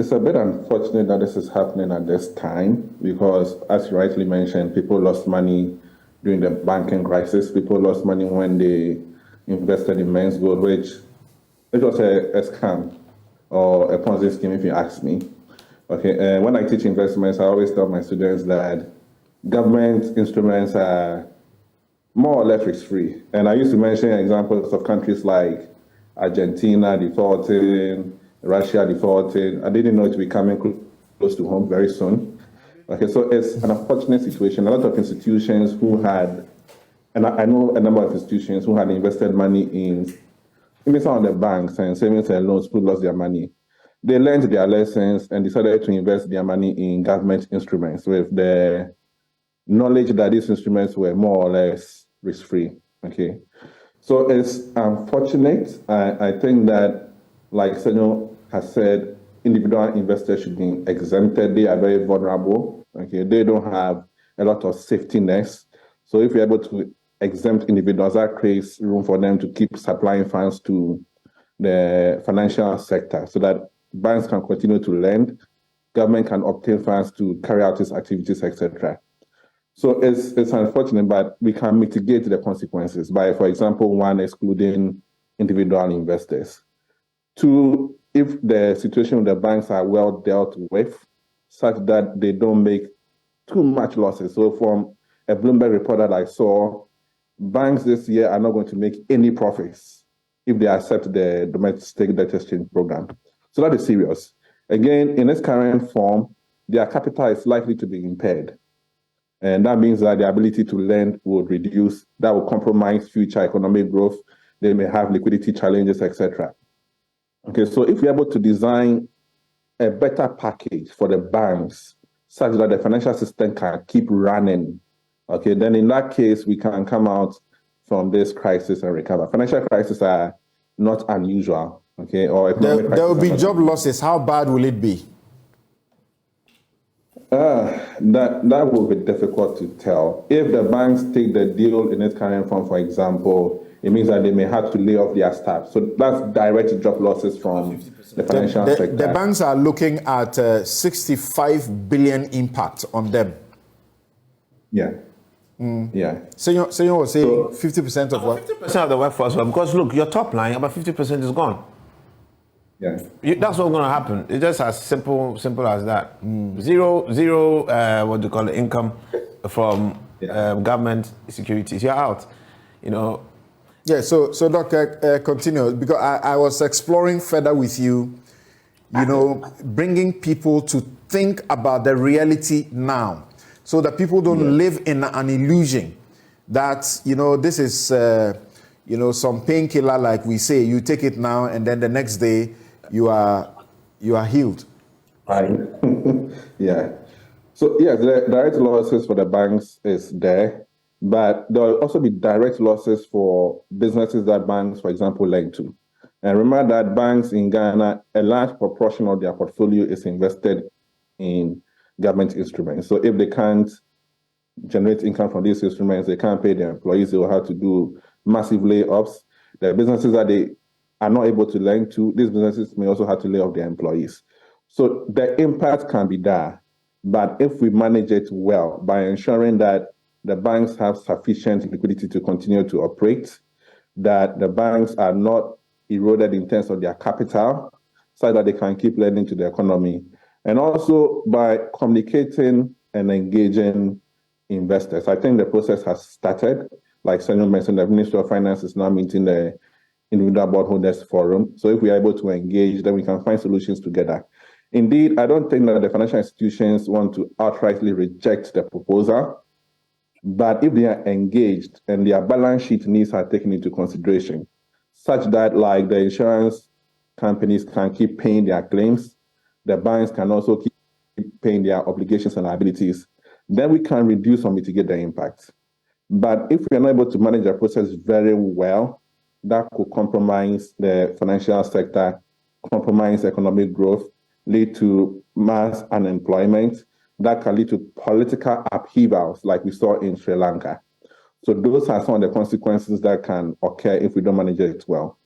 it's a bit unfortunate that this is happening at this time because, as you rightly mentioned, people lost money during the banking crisis. People lost money when they invested in men's gold, which it was a scam or a Ponzi scheme, if you ask me. Okay, when I teach investments, I always tell my students that government instruments are more or less risk-free. And I used to mention examples of countries like Argentina defaulting, Russia defaulting. I didn't know it would be coming close to home very soon. Okay, so it's an unfortunate situation. A lot of institutions who had, and I know a number of institutions who had invested money in even some of the banks and savings and loans who lost their money. They learned their lessons and decided to invest their money in government instruments with the knowledge that these instruments were more or less risk-free. Okay, so it's unfortunate. I think that, like Senor has said, individual investors should be exempted. They are very vulnerable. Okay, they don't have a lot of safety nets. So if you're able to exempt individuals, that creates room for them to keep supplying funds to the financial sector so that banks can continue to lend, government can obtain funds to carry out its activities, etc. So it's unfortunate, but we can mitigate the consequences by, for example, one, excluding individual investors. Two, if the situation with the banks are well dealt with, such that they don't make too much losses. So from a Bloomberg report that I saw, banks this year are not going to make any profits if they accept the domestic debt exchange program. So that is serious. Again, in its current form, their capital is likely to be impaired. And that means that the ability to lend will reduce. That will compromise future economic growth. They may have liquidity challenges, etc. Okay, so if we're able to design a better package for the banks such that the financial system can keep running, okay, then in that case, we can come out from this crisis and recover. Financial crises are not unusual, okay? Or there will be job losses. How bad will it be? That will be difficult to tell. If the banks take the deal in its current form, for example, it means that they may have to lay off their staff. So that's direct job losses from the financial sector. The banks are looking at 65 billion impact on them. Yeah. Yeah. So you were saying 50% of what? 50% of the workforce, because look, your top line, about 50% is gone. Yeah. That's what's going to happen. It's just as simple as that. Zero, what do you call it, income from government securities. You're out, you know. Yeah, so Doctor, continue, because I was exploring further with you, you know, bringing people to think about the reality now, so that people don't live in an illusion that, you know, this is, you know, some painkiller, like we say, you take it now and then the next day you are healed. Right. Yeah. So yes, the direct losses for the banks is there, but there will also be direct losses for businesses that banks, for example, lend to. And remember that banks in Ghana, a large proportion of their portfolio is invested in government instruments. So if they can't generate income from these instruments, they can't pay their employees, they will have to do massive layoffs. The businesses that they are not able to lend to, these businesses may also have to lay off their employees. So the impact can be there. But if we manage it well by ensuring that the banks have sufficient liquidity to continue to operate, that the banks are not eroded in terms of their capital, so that they can keep lending to the economy, and also by communicating and engaging investors. I think the process has started. Like Senor mentioned, the Ministry of Finance is now meeting the Individual Bondholders Forum. So if we are able to engage, then we can find solutions together. Indeed, I don't think that the financial institutions want to outrightly reject the proposal, but if they are engaged and their balance sheet needs are taken into consideration, such that like the insurance companies can keep paying their claims, the banks can also keep paying their obligations and liabilities, then we can reduce or mitigate the impact. But if we are not able to manage the process very well, that could compromise the financial sector, compromise economic growth, lead to mass unemployment, that can lead to political upheavals like we saw in Sri Lanka. So those are some of the consequences that can occur if we don't manage it well.